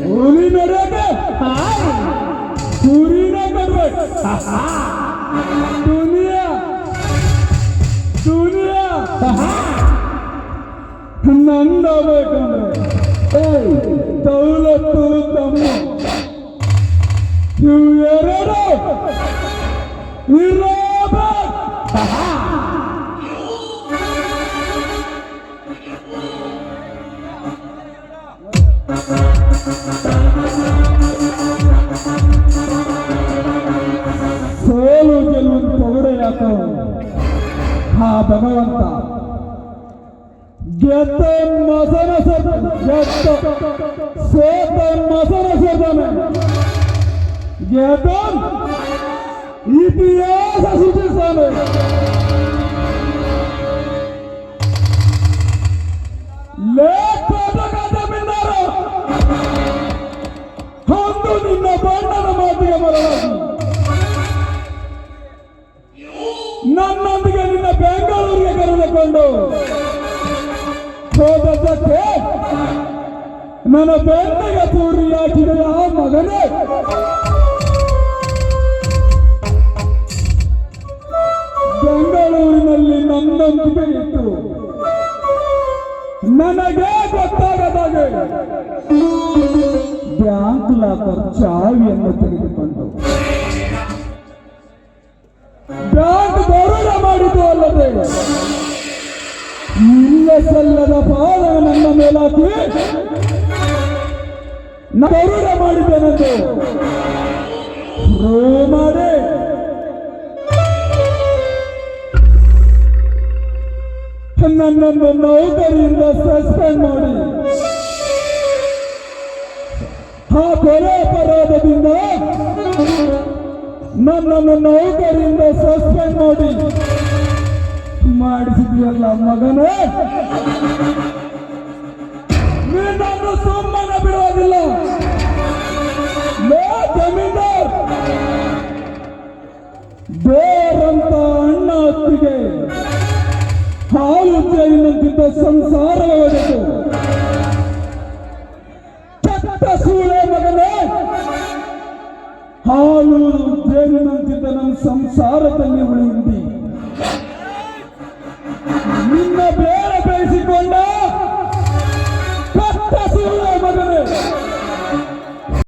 ಹುಲಿ ನಡೆಯಕ್ಕೆ ಕುರಿನ ಕಟ್ಬೇಕು. ದುನಿಯಾ ದುನಿಯಾ ನಂದಬೇಕಂದ್ರೆ ದೌಲತ್ತು ತಮ್ಮ ಇವೆರಡು ಇರಬೇಕು. ಸೋಲು ಗೆಲುವು ಪೌಡೆಯಾಕ ಹಾ ಭಗವಂತ ಗೆದ್ದ ಮಸನ ಗೆದ್ದ ಸೋತ ಮಸನ ಸೋದನೆ ಗೆದ್ದ ಇತಿಹಾಸ ಸೃಷ್ಟಿಸ್ತಾನೆ. ಒಂದು ನಿನ್ನ ಬಣ್ಣದ ಮಾತಿಗೆ ಮರಳಾಗಿ ನನ್ನೊಂದಿಗೆ ನಿನ್ನ ಬೆಂಗಳೂರಿಗೆ ಕರೆದುಕೊಂಡು ಹೋದದ್ದಕ್ಕೆ ನನ್ನ ಬೆನ್ನಿಗೆ ತೂರಿ ಹಾಕಿದ ಆ ಮಗನೇ ಬೆಂಗಳೂರಿನಲ್ಲಿ ನನ್ನೊಂದಿಗೆ ಇತ್ತು ನನಗೆ ಗೊತ್ತಾಗದಾಗೆ ಬ್ಯಾಂಕ್ ಲಾಕರ್ ಚಾವಿಯನ್ನು ತೆಗೆದುಕೊಂಡು ಬ್ಯಾಂಕ್ ದರೋಡೆ ಮಾಡಿದ್ದು ಅಲ್ಲದೆ ಇಲ್ಲ ಸಲ್ಲದ ಪಾದ ನನ್ನ ಮೇಲಾಕಿ ದರೋಡೆ ಮಾಡಿದ್ದೇನೆಂದು ಮಾಡಿ ನನ್ನನ್ನು ನೌಕರಿಯಿಂದ ಸಸ್ಪೆಂಡ್ ಮಾಡಿ ಆ ಕೊಲೆ ಅಪರಾಧದಿಂದ ನನ್ನನ್ನು ನೌಕರಿಯಿಂದ ಸಸ್ಪೆಂಡ್ ಮಾಡಿಸಿದೆಯಲ್ಲ ಮಗನೇ, ನೀನನ್ನು ಸುಮ್ಮನೆ ಬಿಡುವುದಿಲ್ಲ. ಜಮೀನ್ದಾರ್ ಬೇರಂತ ಅಣ್ಣ ಹೊತ್ತಿಗೆ ಹಾಲು ಜೈಲಿನಂತಿದ್ದ ಸಂಸಾರವ ಒಡೆದು ಚಟ್ಟ ಸೂಳೆ ಮಗನೇ, ಹಾಲು ಜೈಲಿನಂತಿದ್ದ ನನ್ನ ಸಂಸಾರದಲ್ಲಿ ಉಳಿಯುತ್ತಿ